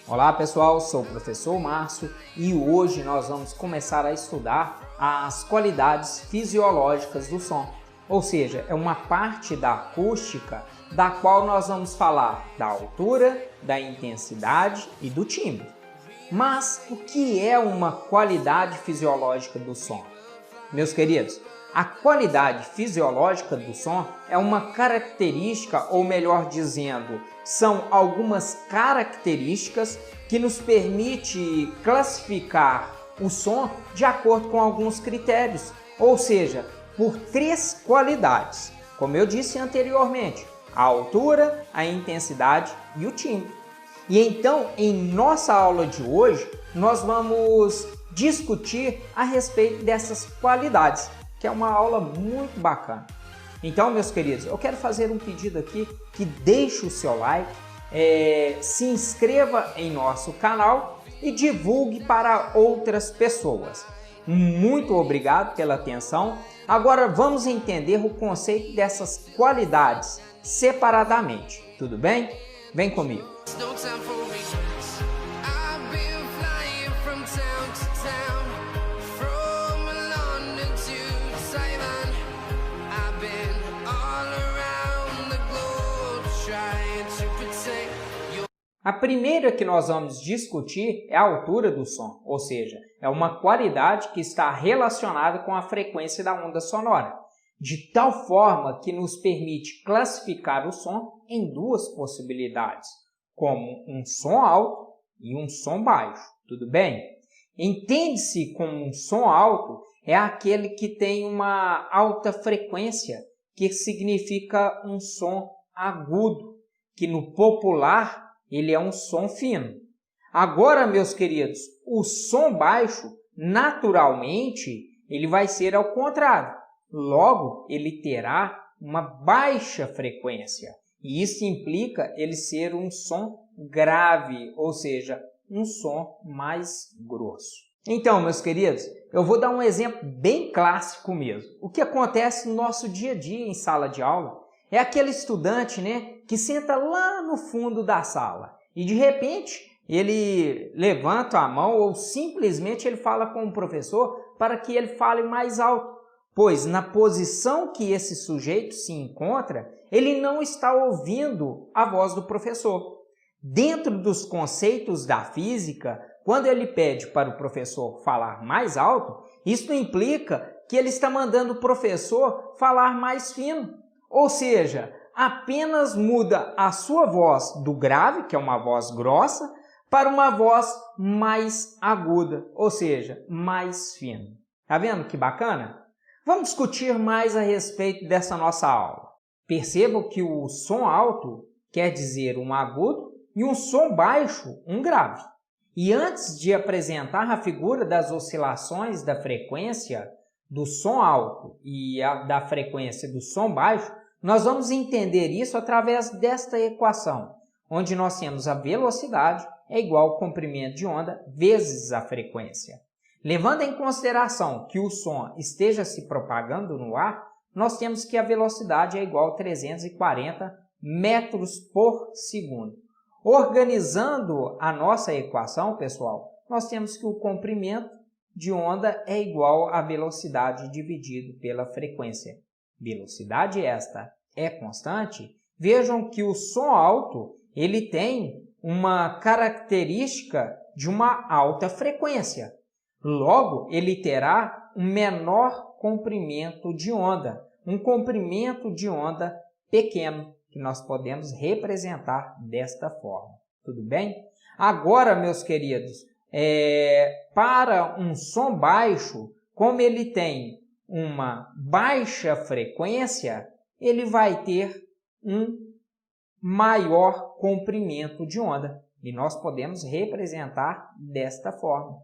Olá pessoal, sou o professor Márcio e hoje nós vamos começar a estudar as qualidades fisiológicas do som. Ou seja, é uma parte da acústica da qual nós vamos falar da altura, da intensidade e do timbre. Mas o que é uma qualidade fisiológica do som? Meus queridos, a qualidade fisiológica do som é uma característica, ou melhor dizendo, são algumas características que nos permite classificar o som de acordo com alguns critérios, ou seja, por três qualidades, como eu disse anteriormente, a altura, a intensidade e o timbre. E então, em nossa aula de hoje, nós vamos discutir a respeito dessas qualidades, que é uma aula muito bacana. Então, meus queridos, eu quero fazer um pedido aqui, que deixe o seu like, se inscreva em nosso canal e divulgue para outras pessoas. Muito obrigado pela atenção. Agora vamos entender o conceito dessas qualidades separadamente, tudo bem? Vem comigo. A primeira que nós vamos discutir é a altura do som, ou seja, é uma qualidade que está relacionada com a frequência da onda sonora, de tal forma que nos permite classificar o som em duas possibilidades, como um som alto e um som baixo, tudo bem? Entende-se como um som alto é aquele que tem uma alta frequência, que significa um som agudo, que no popular ele é um som fino. Agora, meus queridos, o som baixo, naturalmente, ele vai ser ao contrário. Logo, ele terá uma baixa frequência. E isso implica ele ser um som grave, ou seja, um som mais grosso. Então, meus queridos, eu vou dar um exemplo bem clássico mesmo. O que acontece no nosso dia a dia em sala de aula é aquele estudante, que senta lá no fundo da sala e de repente ele levanta a mão ou simplesmente ele fala com o professor para que ele fale mais alto, pois na posição que esse sujeito se encontra, ele não está ouvindo a voz do professor. Dentro dos conceitos da física, quando ele pede para o professor falar mais alto, isso implica que ele está mandando o professor falar mais fino. Ou seja, apenas muda a sua voz do grave, que é uma voz grossa, para uma voz mais aguda, ou seja, mais fina. Tá vendo que bacana? Vamos discutir mais a respeito dessa nossa aula. Percebam que o som alto quer dizer um agudo e um som baixo, um grave. E antes de apresentar a figura das oscilações da frequência do som alto e da frequência do som baixo, nós vamos entender isso através desta equação, onde nós temos a velocidade é igual ao comprimento de onda vezes a frequência. Levando em consideração que o som esteja se propagando no ar, nós temos que a velocidade é igual a 340 metros por segundo. Organizando a nossa equação, pessoal, nós temos que o comprimento de onda é igual à velocidade dividido pela frequência. Velocidade esta é constante. Vejam que o som alto ele tem uma característica de uma alta frequência. Logo, ele terá um menor comprimento de onda, um comprimento de onda pequeno, que nós podemos representar desta forma. Tudo bem? Agora, meus queridos, para um som baixo, como ele tem uma baixa frequência, ele vai ter um maior comprimento de onda. E nós podemos representar desta forma.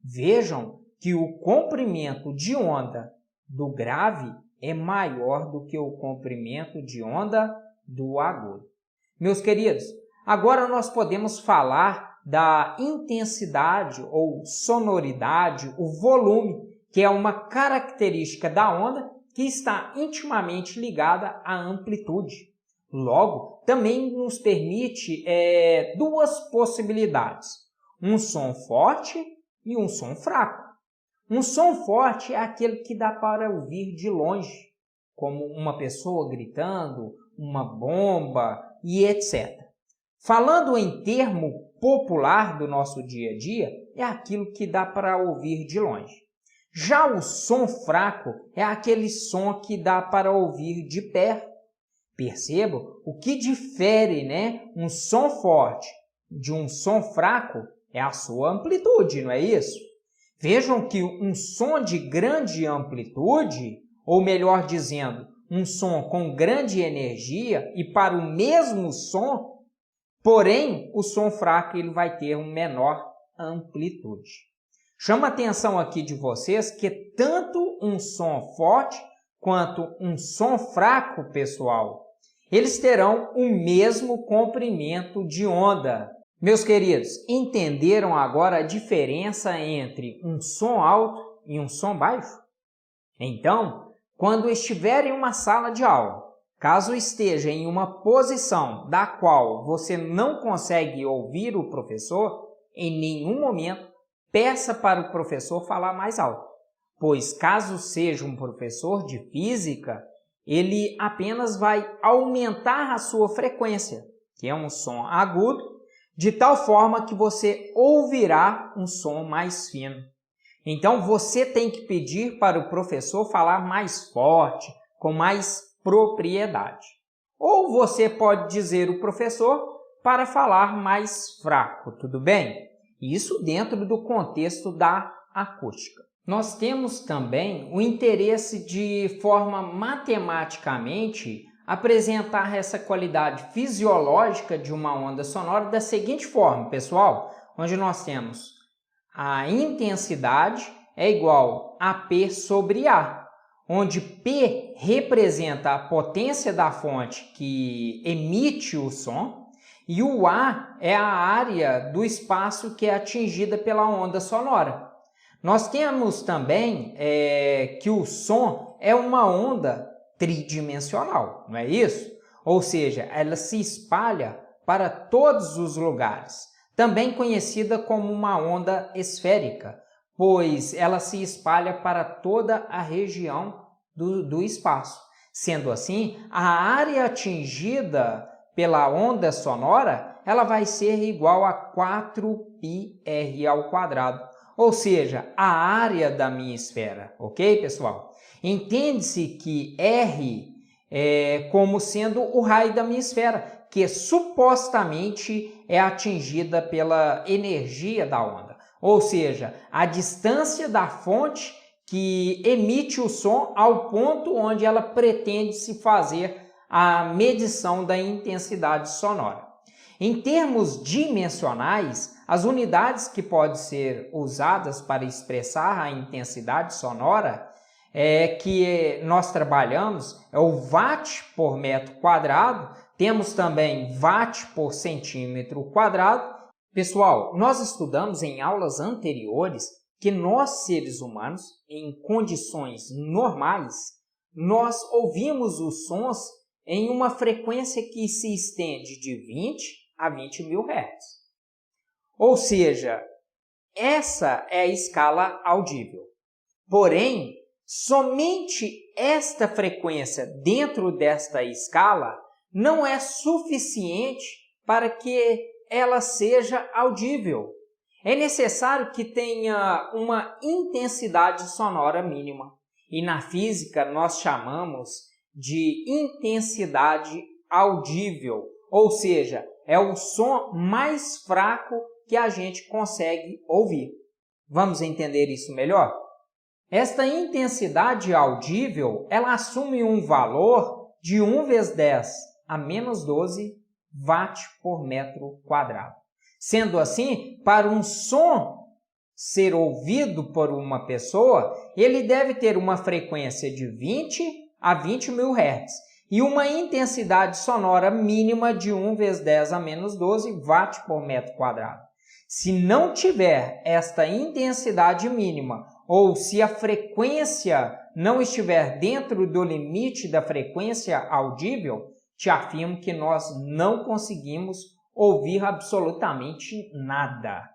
Vejam que o comprimento de onda do grave é maior do que o comprimento de onda do agudo. Meus queridos, agora nós podemos falar da intensidade ou sonoridade, o volume, que é uma característica da onda que está intimamente ligada à amplitude. Logo, também nos permite duas possibilidades, um som forte e um som fraco. Um som forte é aquele que dá para ouvir de longe, como uma pessoa gritando, uma bomba e etc. Falando em termo popular do nosso dia a dia, é aquilo que dá para ouvir de longe. Já o som fraco é aquele som que dá para ouvir de perto. Perceba o que difere, um som forte de um som fraco é a sua amplitude, não é isso? Vejam que um som de grande amplitude, ou melhor dizendo, um som com grande energia e para o mesmo som, porém o som fraco ele vai ter uma menor amplitude. Chama a atenção aqui de vocês que tanto um som forte quanto um som fraco, pessoal, eles terão o mesmo comprimento de onda. Meus queridos, entenderam agora a diferença entre um som alto e um som baixo? Então, quando estiver em uma sala de aula, caso esteja em uma posição da qual você não consegue ouvir o professor, em nenhum momento peça para o professor falar mais alto, pois caso seja um professor de física, ele apenas vai aumentar a sua frequência, que é um som agudo, de tal forma que você ouvirá um som mais fino. Então, você tem que pedir para o professor falar mais forte, com mais propriedade. Ou você pode dizer ao professor para falar mais fraco, tudo bem? Isso dentro do contexto da acústica. Nós temos também o interesse de forma matematicamente apresentar essa qualidade fisiológica de uma onda sonora da seguinte forma, pessoal, onde nós temos a intensidade é igual a P sobre A, onde P representa a potência da fonte que emite o som e o A é a área do espaço que é atingida pela onda sonora. Nós temos também que o som é uma onda tridimensional, não é isso? Ou seja, ela se espalha para todos os lugares, também conhecida como uma onda esférica, pois ela se espalha para toda a região do espaço. Sendo assim, a área atingida pela onda sonora ela vai ser igual a 4πr ao quadrado. Ou seja, a área da minha esfera, ok, pessoal? Entende-se que R é como sendo o raio da minha esfera, que supostamente é atingida pela energia da onda. Ou seja, a distância da fonte que emite o som ao ponto onde ela pretende se fazer a medição da intensidade sonora. Em termos dimensionais, as unidades que podem ser usadas para expressar a intensidade sonora que nós trabalhamos é o watt por metro quadrado, temos também watt por centímetro quadrado. Pessoal, nós estudamos em aulas anteriores que nós, seres humanos, em condições normais, nós ouvimos os sons em uma frequência que se estende de 20 a 20 mil Hz. Ou seja, essa é a escala audível. Porém, somente esta frequência dentro desta escala não é suficiente para que ela seja audível. É necessário que tenha uma intensidade sonora mínima. E na física nós chamamos de intensidade audível, ou seja, é o som mais fraco que a gente consegue ouvir. Vamos entender isso melhor? Esta intensidade audível, ela assume um valor de 1 vezes 10 a menos 12 watt por metro quadrado. Sendo assim, para um som ser ouvido por uma pessoa, ele deve ter uma frequência de 20 a 20 mil Hz e uma intensidade sonora mínima de 1 vezes 10 a menos 12 watt por metro quadrado. Se não tiver esta intensidade mínima ou se a frequência não estiver dentro do limite da frequência audível, te afirmo que nós não conseguimos ouvir absolutamente nada.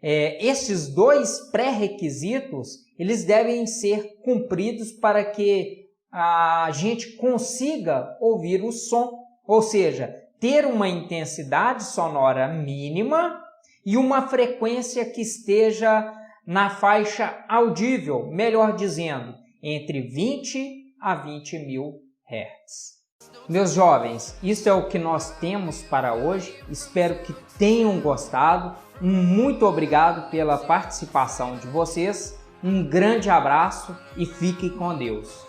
Esses dois pré-requisitos, eles devem ser cumpridos para que a gente consiga ouvir o som, ou seja, ter uma intensidade sonora mínima e uma frequência que esteja na faixa audível, melhor dizendo, entre 20 a 20 mil Hz. Meus jovens, isso é o que nós temos para hoje. Espero que tenham gostado. Muito obrigado pela participação de vocês. Um grande abraço e fiquem com Deus.